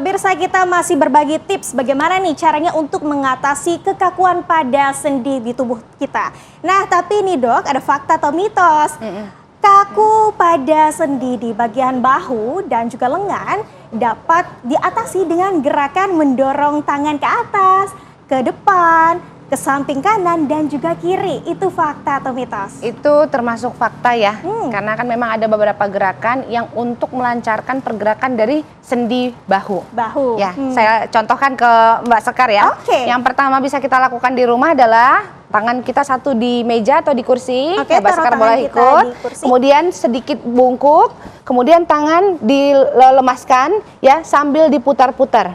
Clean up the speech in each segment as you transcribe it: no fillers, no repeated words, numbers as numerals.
pemirsa, kita masih berbagi tips bagaimana nih caranya untuk mengatasi kekakuan pada sendi di tubuh kita. Nah, tapi nih dok, ada fakta atau mitos. Kaku pada sendi di bagian bahu dan juga lengan dapat diatasi dengan gerakan mendorong tangan ke atas, ke depan, ke samping kanan dan juga kiri. Itu fakta atau mitos? Itu termasuk fakta ya, karena kan memang ada beberapa gerakan yang untuk melancarkan pergerakan dari sendi bahu. Ya, saya contohkan ke Mbak Sekar ya. Yang pertama bisa kita lakukan di rumah adalah tangan kita satu di meja atau di kursi. Mbak Sekar boleh ikut. Kemudian sedikit bungkuk, kemudian tangan dilemaskan ya sambil diputar-putar.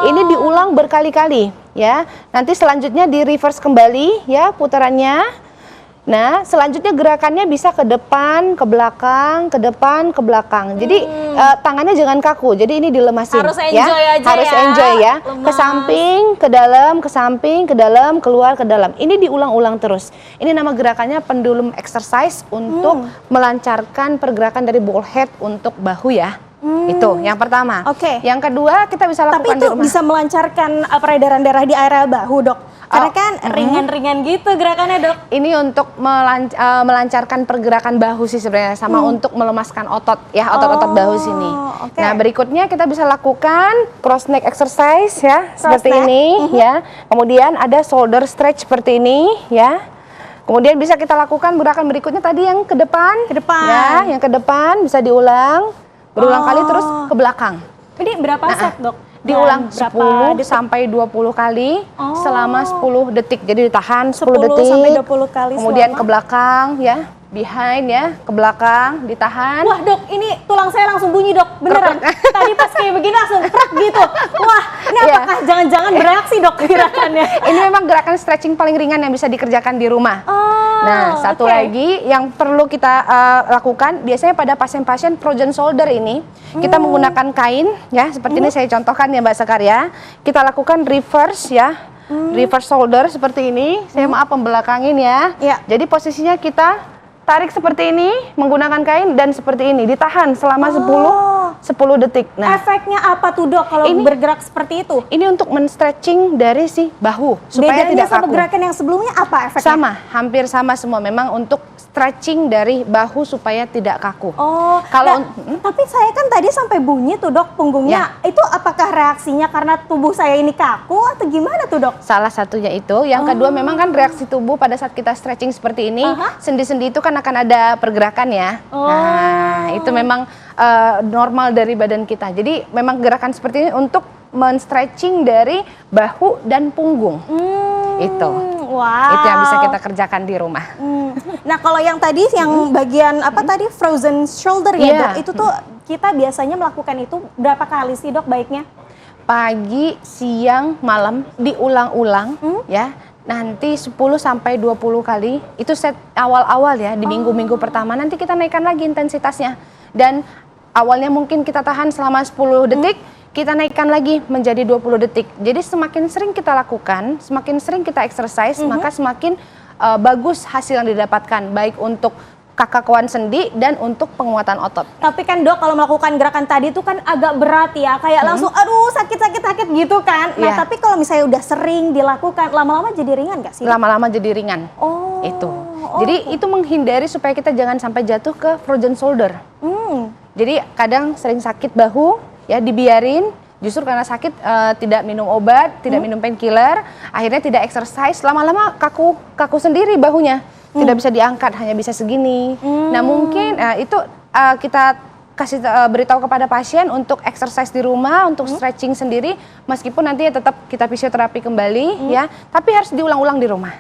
Ini diulang berkali-kali ya. Nanti selanjutnya di reverse kembali ya putarannya. Nah, selanjutnya gerakannya bisa ke depan, ke belakang, ke depan, ke belakang. Jadi tangannya jangan kaku. Jadi ini dilemasin. Harus enjoy ya. aja Harus ya. enjoy ya. Lemas. Ke samping, ke dalam, ke samping, ke dalam, keluar, ke dalam. Ini diulang-ulang terus. Ini nama gerakannya pendulum exercise untuk melancarkan pergerakan dari ball head untuk bahu ya. Itu yang pertama. Yang kedua kita bisa lakukan tapi itu di rumah. bisa melancarkan peredaran darah di area bahu dok. Karena kan ringan-ringan gitu gerakannya dok. Ini untuk melancarkan pergerakan bahu sih sebenarnya, sama untuk melemaskan otot ya, otot-otot bahu sini. Nah berikutnya kita bisa lakukan cross neck exercise ya, seperti ini ya. Kemudian ada shoulder stretch seperti ini ya. Kemudian bisa kita lakukan gerakan berikutnya tadi yang ke depan. Ya, yang ke depan bisa diulang. Berulang kali terus ke belakang. Ini berapa set dok? Diulang 10 sampai 20 kali selama 10 detik. Jadi ditahan 10 detik. Sampai 20 kali kemudian ke belakang ya, behind ya, ke belakang, ditahan. Wah dok, ini tulang saya langsung bunyi dok, beneran. Tadi pas kayak begini langsung krek gitu. Wah, ini apakah jangan-jangan bereaksi dok gerakannya? Ini memang gerakan stretching paling ringan yang bisa dikerjakan di rumah. Nah, satu lagi yang perlu kita lakukan, biasanya pada pasien-pasien frozen shoulder ini, kita menggunakan kain ya, seperti ini saya contohkan ya Mbak Sekar ya. Kita lakukan reverse ya, reverse shoulder seperti ini. Saya maaf membelakangin ya. Jadi posisinya kita tarik seperti ini menggunakan kain dan seperti ini ditahan selama 10 detik. Nah, efeknya apa tuh dok kalau bergerak seperti itu? Ini untuk men-stretching dari si bahu supaya tidak kaku. Sama gerakan yang sebelumnya apa efeknya? Sama, hampir sama semua. Memang untuk stretching dari bahu supaya tidak kaku. Kalau tapi saya kan tadi sampai bunyi tuh dok punggungnya. Itu apakah reaksinya karena tubuh saya ini kaku atau gimana tuh dok? Salah satunya itu. Yang kedua memang kan reaksi tubuh pada saat kita stretching seperti ini, sendi-sendi itu kan akan ada pergerakan ya. Nah, itu memang normal dari badan kita. Jadi memang gerakan seperti ini untuk men-stretching dari bahu dan punggung. Itu. Itu yang bisa kita kerjakan di rumah. Nah, kalau yang tadi yang bagian apa tadi frozen shoulder ya dok, itu tuh kita biasanya melakukan itu berapa kali sih dok baiknya? Pagi, siang, malam diulang-ulang ya. Nanti 10 sampai 20 kali, itu set awal-awal ya, di minggu-minggu pertama. Nanti kita naikkan lagi intensitasnya. Dan awalnya mungkin kita tahan selama 10 detik, kita naikkan lagi menjadi 20 detik. Jadi semakin sering kita lakukan, semakin sering kita exercise, maka semakin bagus hasil yang didapatkan, baik untuk kekakuan sendi dan untuk penguatan otot. Tapi kan dok, kalau melakukan gerakan tadi itu kan agak berat ya, kayak langsung aduh sakit gitu kan. Nah tapi kalau misalnya udah sering dilakukan, lama-lama jadi ringan gak sih? Lama-lama jadi ringan. Itu. Jadi itu menghindari supaya kita jangan sampai jatuh ke frozen shoulder. Jadi kadang sering sakit bahu ya, dibiarin. Justru karena sakit tidak minum obat, tidak minum painkiller, akhirnya tidak exercise, lama-lama kaku sendiri bahunya. Tidak bisa diangkat, hanya bisa segini. Nah mungkin itu kita kasih beritahu kepada pasien untuk exercise di rumah, untuk stretching sendiri, meskipun nanti tetap kita fisioterapi kembali ya, tapi harus diulang-ulang di rumah.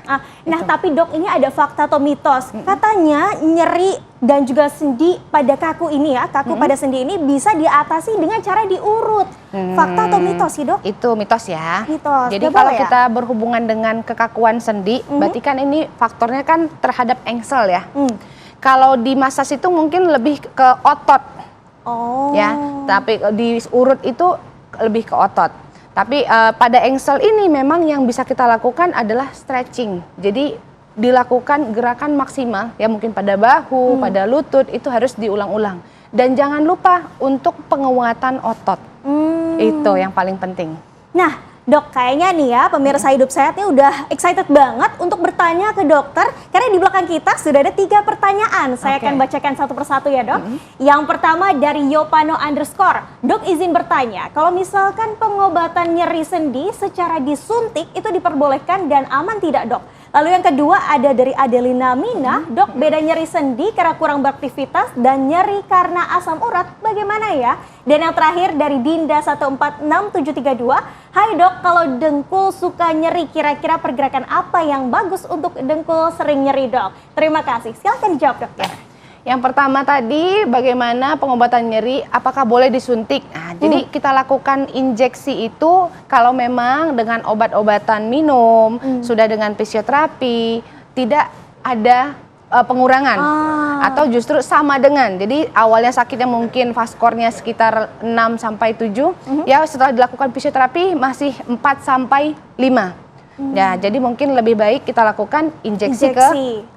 Nah tapi dok, ini ada fakta atau mitos, katanya nyeri dan juga sendi pada kaku ini ya, kaku pada sendi ini bisa diatasi dengan cara diurut. Fakta atau mitos sih dok? Itu mitos ya. Mitos. Jadi kalau kita berhubungan dengan kekakuan sendi, berarti kan ini faktornya kan terhadap engsel ya. Kalau di massage itu mungkin lebih ke otot. Ya, tapi diurut itu lebih ke otot. Tapi pada engsel ini memang yang bisa kita lakukan adalah stretching. Jadi dilakukan gerakan maksimal ya, mungkin pada bahu, pada lutut, itu harus diulang-ulang. Dan jangan lupa untuk penguatan otot. Itu yang paling penting. Nah, Dok, kayaknya nih ya pemirsa Hidup Sehat ini udah excited banget untuk bertanya ke dokter karena di belakang kita sudah ada 3 pertanyaan. Saya akan bacakan satu persatu ya, Dok. Yang pertama dari Yopano _. Dok, izin bertanya, kalau misalkan pengobatan nyeri sendi secara disuntik itu diperbolehkan dan aman tidak, Dok? Lalu yang kedua ada dari Adelina Mina, Dok, beda nyeri sendi karena kurang beraktivitas dan nyeri karena asam urat bagaimana ya? Dan yang terakhir dari Dinda 146732, hai Dok, kalau dengkul suka nyeri, kira-kira pergerakan apa yang bagus untuk dengkul sering nyeri, Dok? Terima kasih, silakan dijawab, Dok ya. Yang pertama tadi bagaimana pengobatan nyeri, apakah boleh disuntik? Nah, jadi kita lakukan injeksi itu kalau memang dengan obat-obatan minum, sudah dengan fisioterapi, tidak ada pengurangan atau justru sama dengan. Jadi awalnya sakitnya mungkin VASCOR-nya sekitar 6 sampai 7, ya setelah dilakukan fisioterapi masih 4 sampai 5. Ya, jadi mungkin lebih baik kita lakukan injeksi.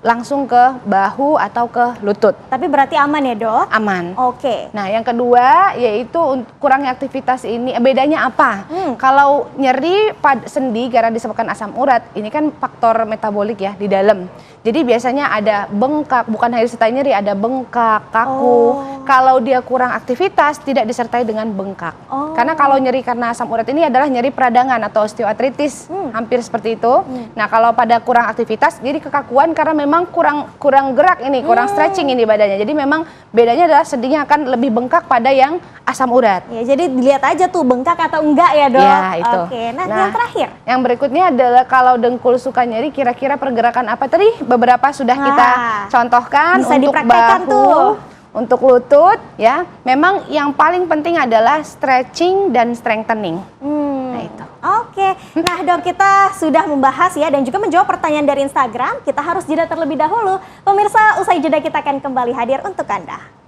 Langsung ke bahu atau ke lutut. Tapi berarti aman ya, Dok? Aman. Oke. Nah, yang kedua yaitu kurangnya aktivitas ini, bedanya apa? Kalau nyeri sendi karena disebabkan asam urat, ini kan faktor metabolik ya di dalam. Jadi biasanya ada bengkak, bukan hanya disertai nyeri, ada bengkak, kaku. Kalau dia kurang aktivitas, tidak disertai dengan bengkak. Karena kalau nyeri karena asam urat ini adalah nyeri peradangan atau osteoartritis, hampir seperti itu. Nah, kalau pada kurang aktivitas, jadi kekakuan karena memang kurang gerak ini, kurang stretching ini badannya. Jadi memang bedanya adalah sendinya akan lebih bengkak pada yang asam urat. Ya, jadi dilihat aja tuh bengkak atau enggak ya, Dok. Ya, itu. Oke, nah yang terakhir. Yang berikutnya adalah kalau dengkul suka nyeri, kira-kira pergerakan apa tadi? Beberapa sudah kita contohkan. Bisa untuk dipraktekkan bahu, tuh. untuk lutut, ya. Memang yang paling penting adalah stretching dan strengthening. Nah, itu. Oke, nah Dok, kita sudah membahas ya dan juga menjawab pertanyaan dari Instagram. Kita harus jeda terlebih dahulu. Pemirsa, usai jeda kita akan kembali hadir untuk Anda.